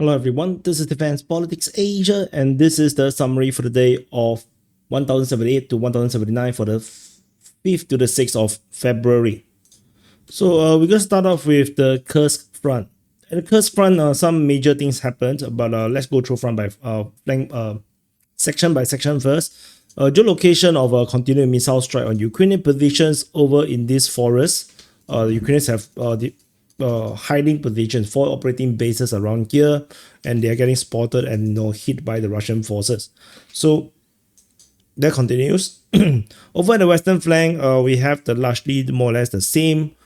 Hello everyone, this is Defense Politics Asia, and this is the summary for the day of 1078 to 1079 for the 5th to the 6th of February. So we're going to start off with the Kursk front. At the Kursk front, some major things happened, but let's go through front by section by section first. Geolocation of a continuing missile strike on Ukrainian positions over in this forest. The Ukrainians have hiding positions, 4 operating bases around here, and they are getting spotted and hit by the Russian forces. So that continues. Over at the western flank, we have the largely more or less the same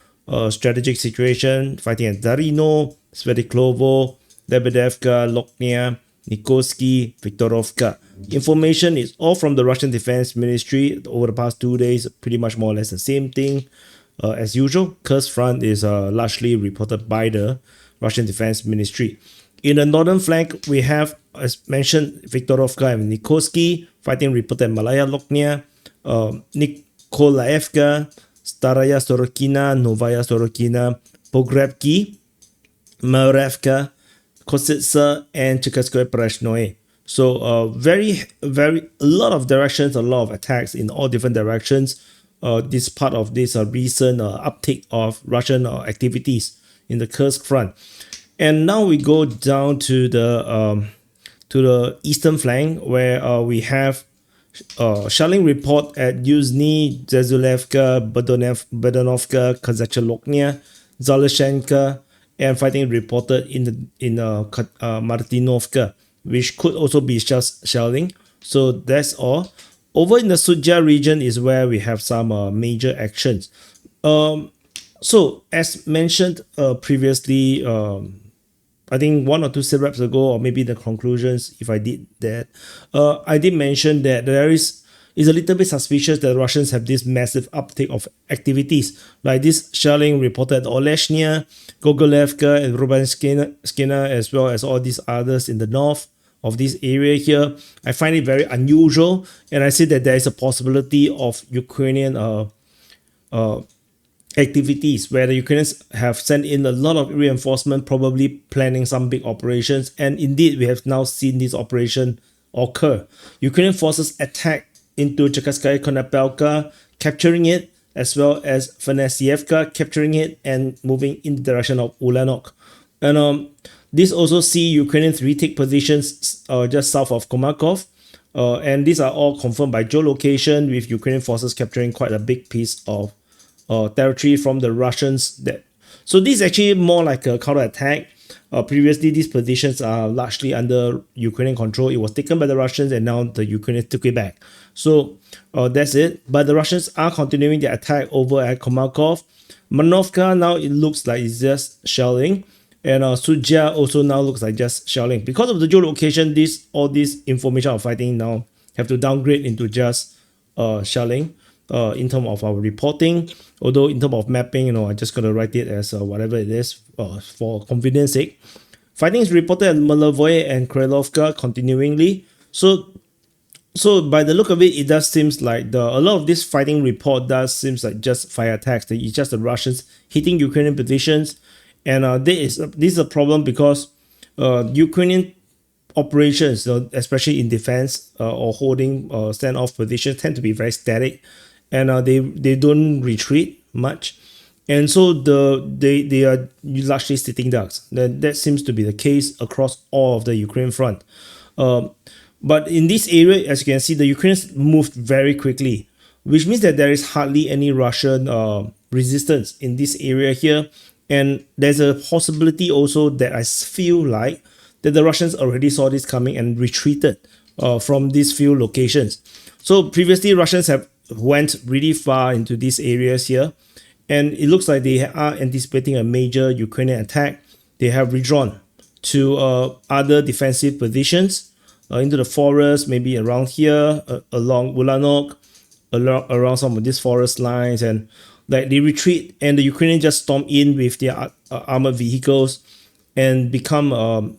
strategic situation, fighting at Darino, Svetiklovo, Lebedevka, Loknia, Nikorsky, Viktorovka. Information is all from the Russian Defense Ministry over the past 2 days, pretty much more or less the same thing. As usual, Kursk front is largely reported by the Russian Defense Ministry. In the northern flank, we have, as mentioned, Viktorovka and Nikorsky fighting reported Malaya Loknia, Nikolaevka, Staraya Sorokina, Novaya Sorokina, Pogrebki, Marevka, Kositsa, and Cherkasskoye Preshnoe. So a lot of directions, a lot of attacks in all different directions. This part of this recent uptick of Russian activities in the Kursk front. And now we go down to the eastern flank, where we have shelling report at Yuzhny, Zezulevka, Bedonovka, Kazachiloknia, Zaleshenka, and fighting reported in Martinovka, which could also be just shelling. So that's all. Over in the Sudja region is where we have some major actions. So as mentioned previously, I think 1 or 2 SITREPs ago, or maybe the conclusions, if I did that, I did mention that there is a little bit suspicious that Russians have this massive uptake of activities, like this shelling reported at Oleshnia, Gogolevka, and Rubenskina, as well as all these others in the north of this area here. I find it very unusual, and I see that there is a possibility of Ukrainian activities where the Ukrainians have sent in a lot of reinforcement, probably planning some big operations, and indeed we have now seen this operation occur. Ukrainian forces attack into Cherkasskaya Konopelka, capturing it, as well as Venesievka, capturing it and moving in the direction of Ulanok. And this also see Ukrainians retake positions just south of Komarkov, and these are all confirmed by geolocation, with Ukrainian forces capturing quite a big piece of territory from the Russians. So this is actually more like a counterattack. Previously, these positions are largely under Ukrainian control. It was taken by the Russians, and now the Ukrainians took it back. So that's it. But the Russians are continuing their attack over at Komarkov. Manovka, now it looks like it's just shelling. And Sudja also now looks like just shelling. Because of the geolocation, all this information of fighting now have to downgrade into just shelling in terms of our reporting. Although in terms of mapping, I'm just going to write it as whatever it is for convenience sake. Fighting is reported at Malovoye and Krylovka continuingly. So by the look of it, it does seems like a lot of this fighting report does seems like just fire attacks. It's just the Russians hitting Ukrainian positions. And this is a problem because Ukrainian operations, especially in defense or holding standoff positions, tend to be very static, and they don't retreat much, and so they are largely sitting ducks. That seems to be the case across all of the Ukraine front. But in this area, as you can see, the Ukrainians moved very quickly, which means that there is hardly any Russian resistance in this area here. And there's a possibility also that I feel like that the Russians already saw this coming and retreated from these few locations. So previously, Russians have went really far into these areas here, and it looks like they are anticipating a major Ukrainian attack. They have withdrawn to other defensive positions into the forest, maybe around here, along Ulanok, around some of these forest lines, and like they retreat, and the Ukrainians just storm in with their armored vehicles and become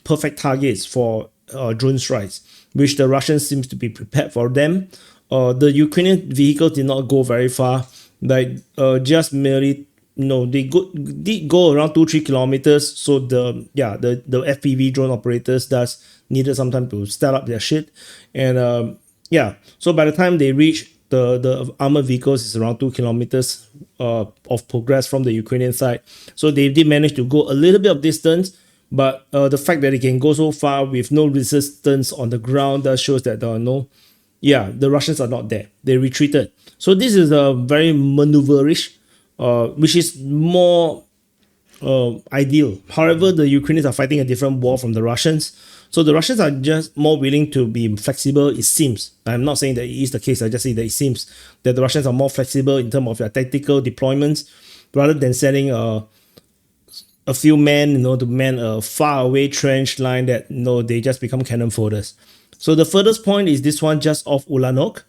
perfect targets for drone strikes, which the Russians seems to be prepared for them. The Ukrainian vehicles did not go very far, like just merely did go around 2-3 kilometers. So the FPV drone operators needed some time to start up their shit, and so by the time they reach the armored vehicles is around 2 kilometers of progress from the Ukrainian side. So they did manage to go a little bit of distance, but the fact that they can go so far with no resistance on the ground, that shows that the Russians are not there. They retreated. So this is a very maneuverish, which is more ideal. However, the Ukrainians are fighting a different war from the Russians. So the Russians are just more willing to be flexible, it seems. I'm not saying that it is the case, I just say that it seems that the Russians are more flexible in terms of their tactical deployments, rather than sending a few men, to man a far away trench line that they just become cannon folders. So the furthest point is this one just off Ulanok,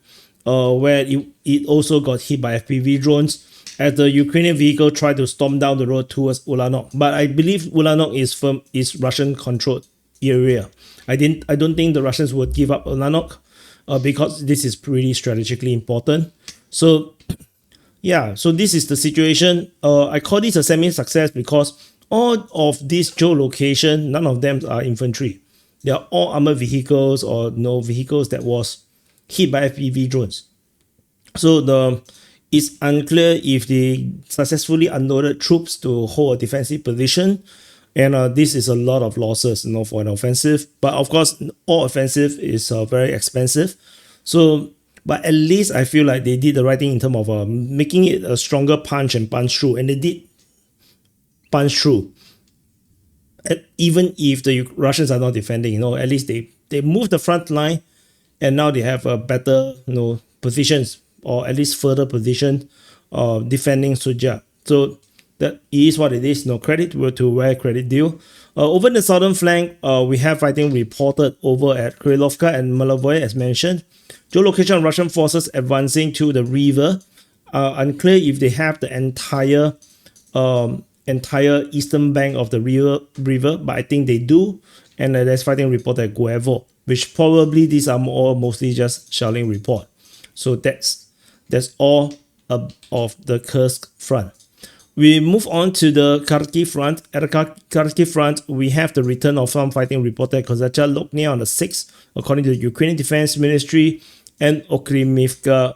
where it also got hit by FPV drones as the Ukrainian vehicle tried to storm down the road towards Ulanok. But I believe Ulanok is Russian controlled area. I don't think the Russians would give up Ulanok because this is pretty strategically important. So so this is the situation. I call this a semi-success because all of these geolocation, none of them are infantry. They are all armored vehicles or vehicles that was hit by FPV drones. So it's unclear if they successfully unloaded troops to hold a defensive position. And this is a lot of losses for an offensive. But of course, all offensive is very expensive. So, but at least I feel like they did the right thing in terms of making it a stronger punch and punch through. And they did punch through. Even if the Russians are not defending, at least they moved the front line, and now they have a better positions, or at least further position defending Suja. So that is what it is. Credit to where credit due. Over the southern flank, we have fighting reported over at Krylovka and Malovoye, as mentioned. Geolocation of Russian forces advancing to the river. Unclear if they have the entire eastern bank of the river, but I think they do. And there's fighting reported at Guevo, which probably these are mostly just shelling report. So that's all of the Kursk front. We move on to the Kharkiv front. At the Kharkiv front, we have the return of some fighting reported at Kozacha Loknia on the 6th, according to the Ukrainian Defense Ministry, and Okremivka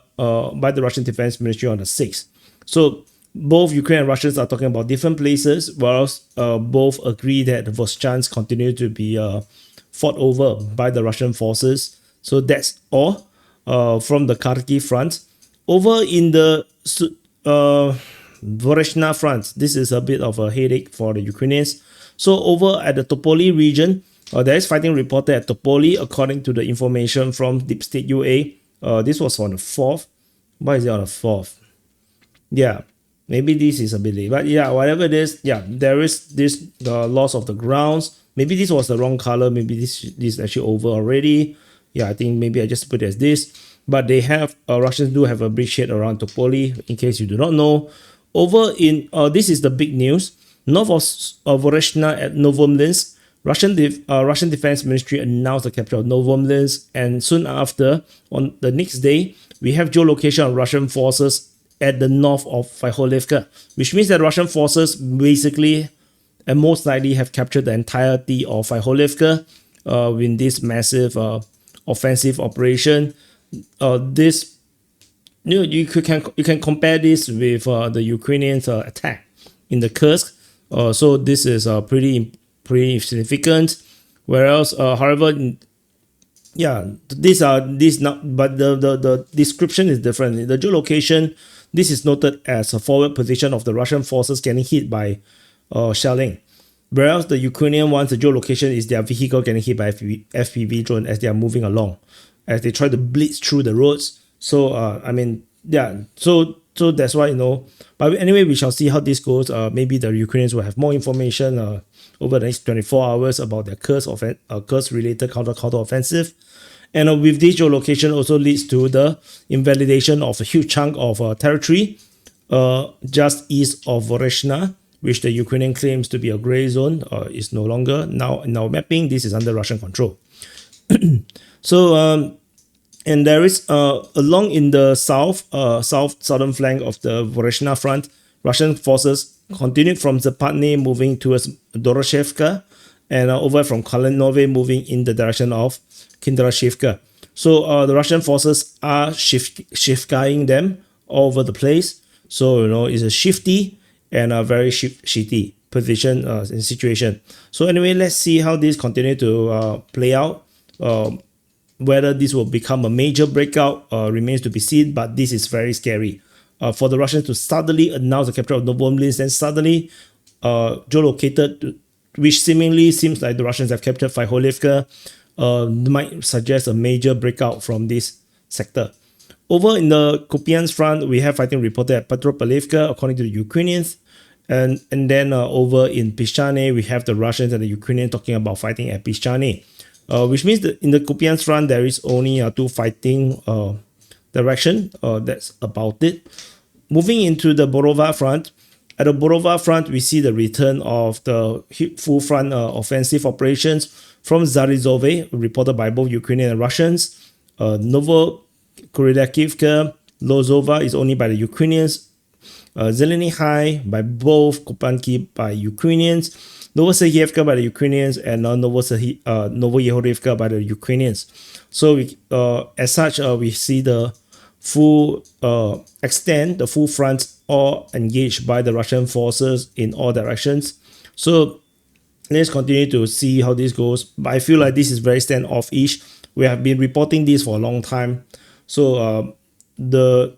by the Russian Defense Ministry on the 6th. So both Ukraine and Russians are talking about different places, whilst both agree that the Voschans continue to be fought over by the Russian forces. So that's all from the Kharkiv front. Over in the Voreshna front, this is a bit of a headache for the Ukrainians. So over at the Topoli region, there is fighting reported at Topoli, according to the information from Deep State UA. This was on the 4th. Why is it on the 4th? Yeah, maybe this is a bit late. But yeah, whatever it is, there is the loss of the grounds. Maybe this was the wrong color. Maybe this is actually over already. Yeah, I think maybe I just put it as this. But they have, Russians do have a bridgehead around Topoli, in case you do not know. Over in, this is the big news. North of Voreshna at Novomlinsk, Russian Defense Ministry announced the capture of Novomlinsk, and soon after, on the next day, we have geolocation of Russian forces at the north of Vyholivka, which means that Russian forces basically and most likely have captured the entirety of Vyholivka in this massive offensive operation. You can compare this with the Ukrainians' attack in the Kursk. So this is pretty significant. Whereas, however, these not, but the description is different. The geolocation, this is noted as a forward position of the Russian forces getting hit by shelling. Whereas the Ukrainian ones, the geolocation is their vehicle getting hit by FPV drone as they are moving along, as they try to blitz through the roads. So so that's why, but anyway, we shall see how this goes. Maybe the Ukrainians will have more information over the next 24 hours about their Kursk related counter offensive. And with this, geolocation also leads to the invalidation of a huge chunk of territory just east of Voreshna, which the Ukrainian claims to be a gray zone. Is no longer. Now in our mapping, this is under Russian control. So and there is along in the southern flank of the Voreshna front, Russian forces continued from Zapadny moving towards Doroshevka, and over from Kalinove moving in the direction of Kindrashivka. So the Russian forces are shifting them all over the place. So it's a shifty and a very shitty position and situation. So anyway, let's see how this continue to play out. Whether this will become a major breakout remains to be seen, but this is very scary. For the Russians to suddenly announce the capture of Novomlinsk and suddenly geolocated, which seemingly seems like the Russians have captured Vyholivka, might suggest a major breakout from this sector. Over in the Kupiansk front, we have fighting reported at Petropavlivka, according to the Ukrainians. And then over in Pischane, we have the Russians and the Ukrainians talking about fighting at Pischane. Which means that in the Kupiansk front, there is only two fighting direction. That's about it. Moving into the Borova front, at the Borova front, we see the return of the full front offensive operations from Zarizove, reported by both Ukrainian and Russians. Novokuryakivka, Lozova is only by the Ukrainians. Zeleny High by both, Kupanki by Ukrainians. Novoserhiyevka by the Ukrainians, and Novoyehorivka by the Ukrainians. So as such, we see the full extent, the full front all engaged by the Russian forces in all directions. So let's continue to see how this goes. But I feel like this is very standoff-ish. We have been reporting this for a long time. So the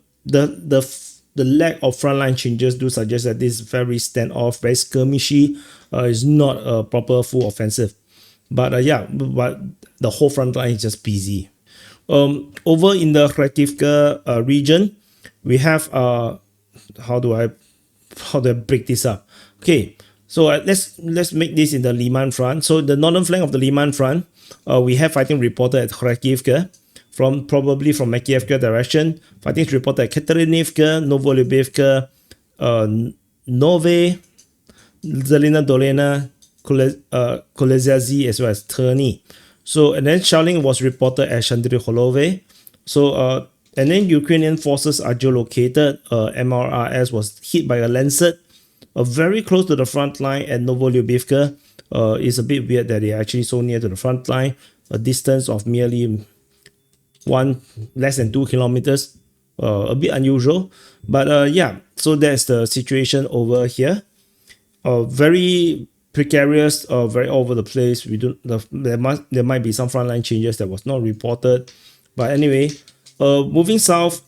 lack of frontline changes do suggest that this is very standoff, very skirmishy. Is not a proper full offensive. But but the whole front line is just busy. Over in the Kharkivka region, we have how do I break this up? Okay, so let's make this in the Liman front. So the northern flank of the Liman front, we have fighting reported at Kharkivka, probably from Makiivka direction. Fighting is reported at Katerinivka, Novolyubivka, Nove, Zelina Dolena, Koleziazi, as well as Terny. So, and then shelling was reported at Shandri-Holove. So, and then Ukrainian forces are geolocated. MRRS was hit by a Lancet, very close to the front line at Novolyubivka. It's a bit weird that they're actually so near to the front line, a distance of merely less than 2 kilometers. A bit unusual, but so that's the situation over here. Very precarious, very all over the place. There might be some frontline changes that was not reported, but anyway, moving south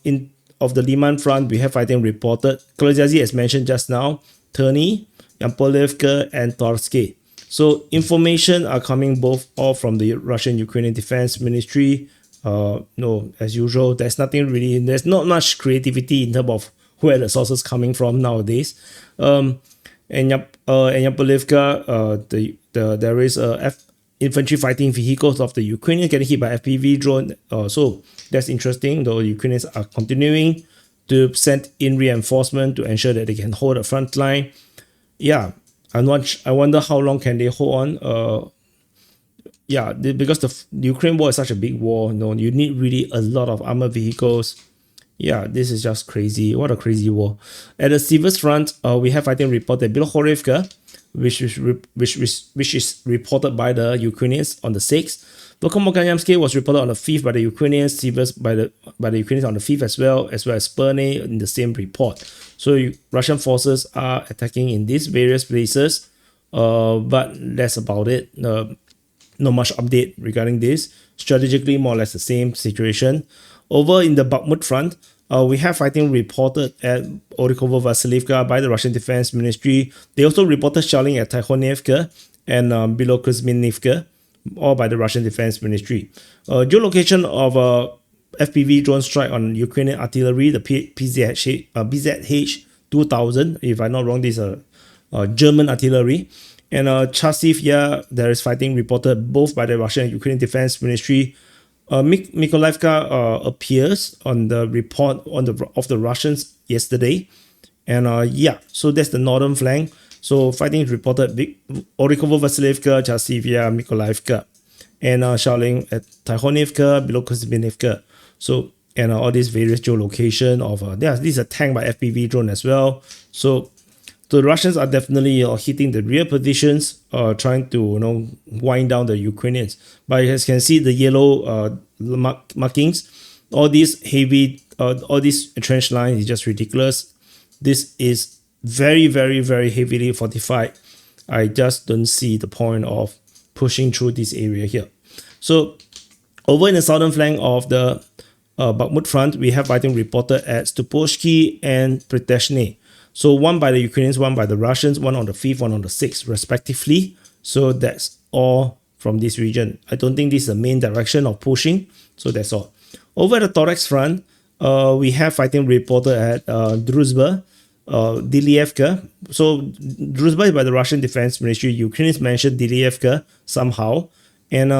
of the Liman front, we have fighting reported. Koleziazi, as mentioned just now, Terny, Yampolivka, and Torske. So information are coming all from the Russian-Ukrainian Defense Ministry. No, as usual, there's not much creativity in terms of where the sources coming from nowadays. And Yampolivka, there is infantry fighting vehicles of the Ukrainians getting hit by FPV drone. So that's interesting. The Ukrainians are continuing to send in reinforcement to ensure that they can hold the front line. Yeah, I wonder how long can they hold on. Because the Ukraine war is such a big war. You need really a lot of armored vehicles. Yeah, this is just crazy. What a crazy war. At the Sivers front, we have fighting reported Bilohorivka, which is reported by the Ukrainians on the 6th. Volkomokanyamsky was reported on the 5th by the Ukrainians, Sivers by the Ukrainians on the 5th as well as Sperne in the same report. So Russian forces are attacking in these various places, but that's about it. Not much update regarding this. Strategically, more or less the same situation. Over in the Bakhmut front, we have fighting reported at Orikovo-Vasilivka by the Russian Defense Ministry. They also reported shelling at Tikhonivka and Bilokuzminivka, all by the Russian Defense Ministry. Geolocation of FPV drone strike on Ukrainian artillery, the BZH-2000, if I'm not wrong, this is a German artillery. And Chasivya, there is fighting reported both by the Russian and Ukrainian Defense Ministry. Mykolaiivka appears on the report of the Russians yesterday. And so that's the northern flank. So fighting is reported Orikovo-Vasilivka, Chasivya, Mykolaiivka. And shelling at Tikhonivka, Bilokuzminivka. So and all these various geolocation of this is a tank by FPV drone as well. So the Russians are definitely hitting the rear positions, trying to wind down the Ukrainians. But as you can see, the yellow markings, all these heavy, all these trench lines is just ridiculous. This is very, very, very heavily fortified. I just don't see the point of pushing through this area here. So over in the southern flank of the Bakhmut front, we have fighting reported at Stupovsky and Priteshny. So one by the Ukrainians, one by the Russians, one on the 5th, one on the 6th, respectively. So that's all from this region. I don't think this is the main direction of pushing. So that's all. Over at the Torex front, we have fighting reported at Druzhba, Dilievka. So Druzhba is by the Russian Defense Ministry. Ukrainians mentioned Dilievka somehow. And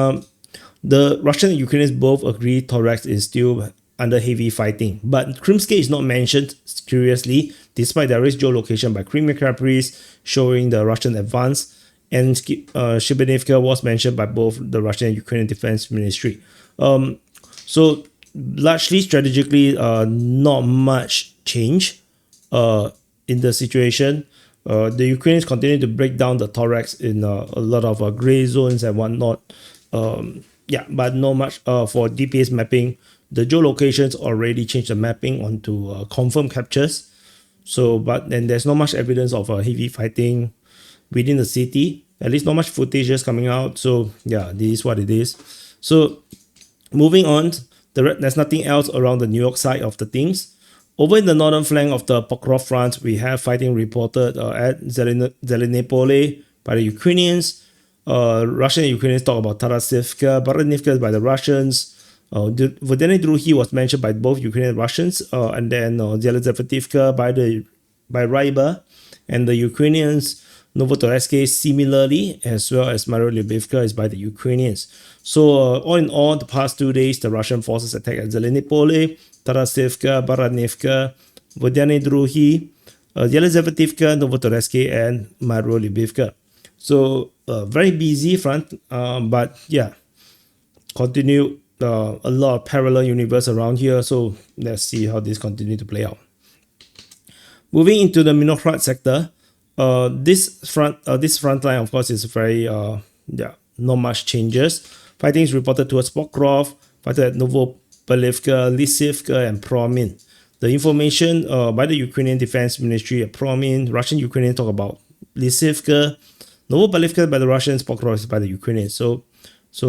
the Russian and Ukrainians both agree Torex is still under heavy fighting. But Krimsky is not mentioned, curiously, despite there is geolocation by Crimea Caprice showing the Russian advance. And Shibenivka was mentioned by both the Russian and Ukrainian Defense Ministry. So largely strategically, not much change in the situation. The Ukrainians continue to break down the Torex in a lot of gray zones and whatnot. But not much for DPA's mapping. The geolocations already changed the mapping onto confirmed captures. So, but then there's not much evidence of heavy fighting within the city. At least not much footage is coming out. So yeah, this is what it is. So moving on, there's nothing else around the New York side of the things. Over in the northern flank of the Pokrov front, we have fighting reported at Zelenopole by the Ukrainians. Russian and Ukrainians talk about Tarasivka, Baranivka by the Russians. Vodeny Druhi was mentioned by both Ukrainian and Russians, and then Zelezevetivka by Ryba, and the Ukrainians. Novotoresk similarly, as well as Maryolubivka is by the Ukrainians. So all in all, the past 2 days, the Russian forces attacked at Zelenopole, Tarasivka, Baranivka, Vodeny Druhi, Yelizavetivka, Novotoresk, and Maryolubivka. So very busy front, but yeah, continue a lot of parallel universe around here. So let's see how this continue to play out. Moving into the Minohrad sector, this front line, of course, is very not much changes. Fighting is reported towards Pokrov, fighting at Novopalivka, Lysivka, and Promin. The information by the Ukrainian Defense Ministry at Promin, Russian Ukrainians talk about Lysivka, Novopalivka by the Russians, Pokrov is by the Ukrainians. So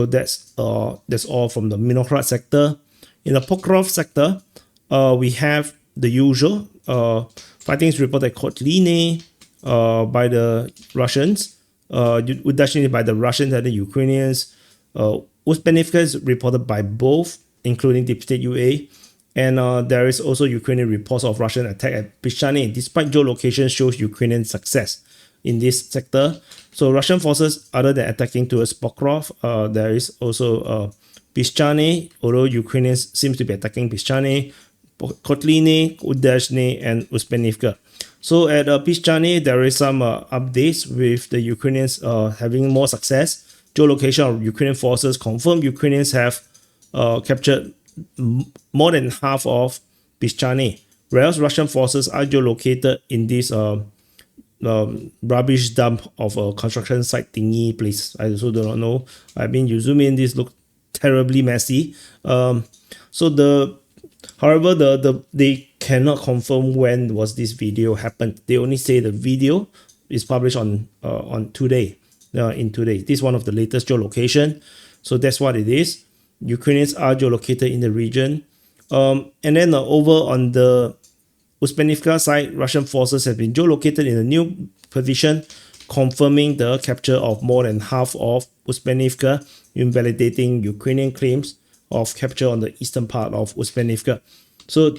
that's all from the Minohrad sector. In the Pokrov sector, we have the usual fighting is reported at Kotline by the Russians, Udashny by the Russians and the Ukrainians. Uspenivka is reported by both, including Deep State UA. And there is also Ukrainian reports of Russian attack at Pishani, despite geolocation shows Ukrainian success in this sector. So Russian forces, other than attacking towards Pokrov, there is also Pishani, although Ukrainians seems to be attacking Pishani, Kotline, Udashny, and Uspenivka. So at Pishani, there is some updates with the Ukrainians having more success. Geolocation of Ukrainian forces confirmed Ukrainians have captured more than half of Pishani, whereas Russian forces are geolocated in this rubbish dump of a construction site thingy place. I also do not know. I mean, you zoom in, this looks terribly messy. However, they cannot confirm when was this video happened. They only say the video is published on today. In today, this is one of the latest geolocation. So that's what it is. Ukrainians are geolocated in the region. And then over on the Uspenivka side, Russian forces have been geolocated in a new position, confirming the capture of more than half of Uspenivka, invalidating Ukrainian claims of capture on the eastern part of Uspenivka. So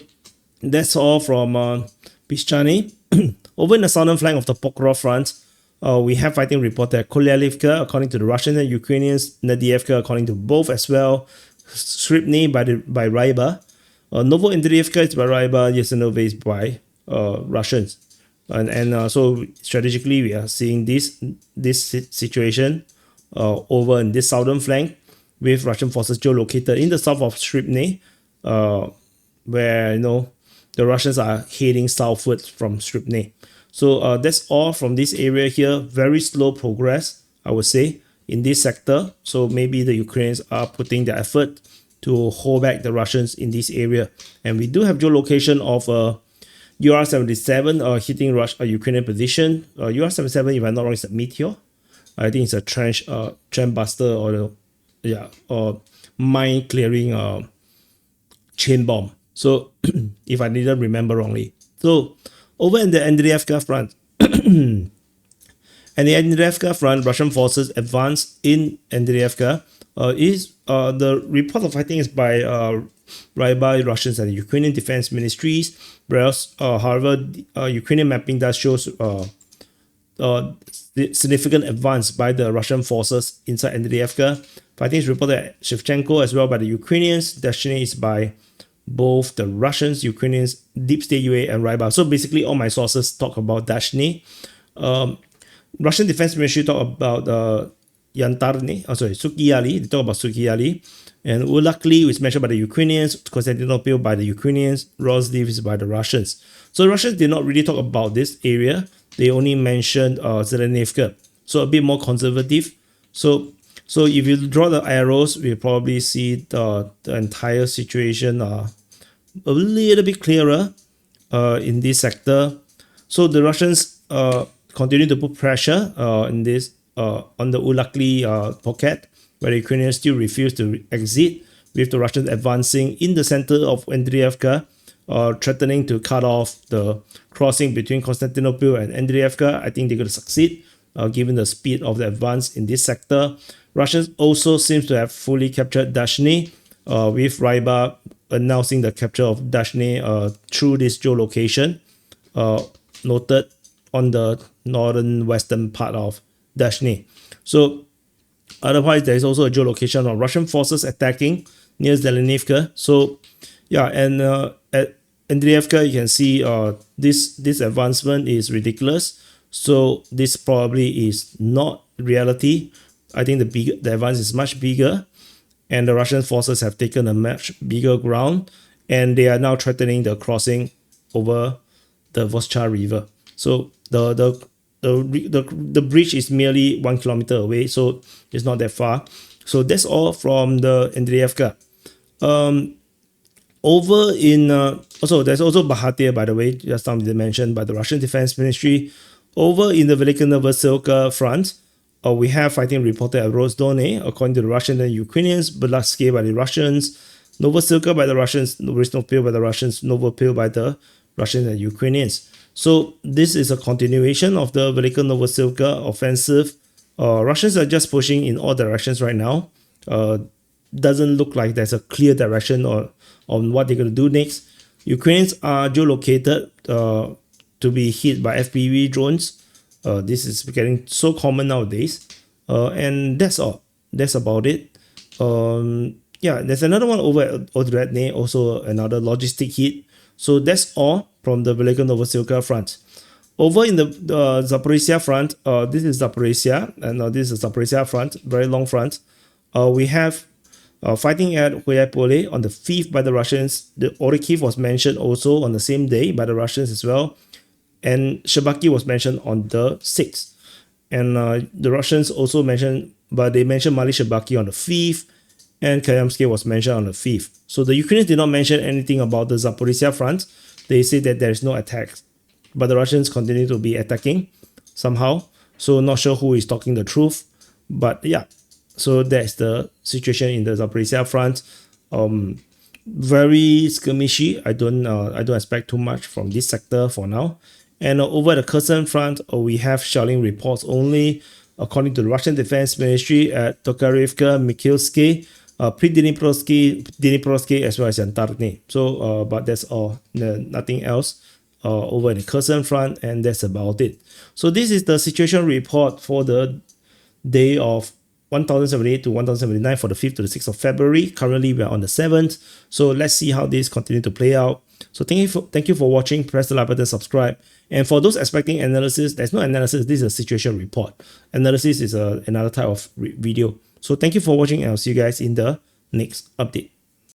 that's all from Pishchani. Over in the southern flank of the Pokrov front, we have fighting reported at Kolyalivka, according to the Russians and Ukrainians, Nadievka, according to both as well, Sripny by Ryba, Novoandrievka is by Ryba, Yesenova is by Russians. And so strategically, we are seeing this situation over in this southern flank with Russian forces geolocated in the south of Sripny, where the Russians are heading southwards from Stripne. So that's all from this area here. Very slow progress, I would say, in this sector. So maybe the Ukrainians are putting their effort to hold back the Russians in this area. And we do have geolocation of UR-77 hitting Ukrainian position. UR-77, if I'm not wrong, is a meteor. I think it's a trench buster or mine clearing chain bomb. So if I didn't remember wrongly. So over in the Andreevka front, and the Andreevka front, Russian forces advance in Andreevka. The report of fighting is by Ryba, Russians and the Ukrainian Defense Ministries. Whereas, however, Ukrainian mapping does show significant advance by the Russian forces inside Andreevka. Fighting is reported at Shevchenko as well by the Ukrainians. Destiny is by both the Russians, Ukrainians, Deep State UA, and Ryba. So basically, all my sources talk about Dashny. Russian Defense Ministry talk about Sukiali. They talk about Sukiali. And Ulakli is mentioned by the Ukrainians, Constantinople by the Ukrainians, Rozliv is by the Russians. So the Russians did not really talk about this area. They only mentioned Zelenivka. So a bit more conservative. So if you draw the arrows, we'll probably see the entire situation a little bit clearer in this sector. So the Russians continue to put pressure in this on the Ulakli pocket, where the Ukrainians still refuse to exit, with the Russians advancing in the center of Andreevka, threatening to cut off the crossing between Constantinople and Andreevka. I think they're going to succeed, given the speed of the advance in this sector. Russians also seems to have fully captured Dashny, with Ryba announcing the capture of Dashny through this geolocation, noted on the northern western part of Dashny. So otherwise, there is also a geolocation of Russian forces attacking near Zelenivka. So yeah, and at Andreevka, you can see this advancement is ridiculous. So this probably is not reality. I think the advance is much bigger, and the Russian forces have taken a much bigger ground, and they are now threatening the crossing over the Voschar River. So the bridge is merely 1 kilometer away, so it's not that far. So that's all from the Andreevka. Over in also there's also Bahatir, by the way, just now mentioned by the Russian Defense Ministry. Over in the Velika Novosilka front, we have fighting reported at Rozdone, according to the Russians and Ukrainians, Belatske by the Russians, Novosilka by the Russians, Novopil by the Russians, Novopil by the Russians and Ukrainians. So this is a continuation of the Velika Novosilka offensive. Russians are just pushing in all directions right now. Doesn't look like there's a clear direction on what they're going to do next. Ukrainians are geolocated to be hit by FPV drones. This is getting so common nowadays. And that's all. That's about it. Yeah, there's another one over at Odredne, also another logistic hit. So that's all from the Velika Novosilka front. Over in the Zaporizhia front, this is Zaporizhia, and this is the Zaporizhia front, very long front. We have fighting at Huaypole on the 5th by the Russians. The Orikhiv was mentioned also on the same day by the Russians as well. And Shabaki was mentioned on the 6th. And the Russians also mentioned, but they mentioned Mali Shabaki on the 5th, and Kayamsky was mentioned on the 5th. So the Ukrainians did not mention anything about the Zaporizhia front. They say that there is no attacks, but the Russians continue to be attacking somehow. So not sure who is talking the truth, but yeah. So that's the situation in the Zaporizhia front. Very skirmishy. I don't expect too much from this sector for now. And over the Kherson front, we have shelling reports only, according to the Russian Defense Ministry, at Tokarivka, Mikhailsky, Dniprovsky, as well as Yantarny. So, but that's all. Nothing else over in the Kherson front, and that's about it. So this is the situation report for the day of 1078 to 1079 for the 5th to the 6th of February. Currently, we are on the 7th. So let's see how this continue to play out. So thank you for watching. Press the like button, subscribe. And for those expecting analysis, there's no analysis. This is a situation report. Analysis is another type of video. So thank you for watching, and I'll see you guys in the next update.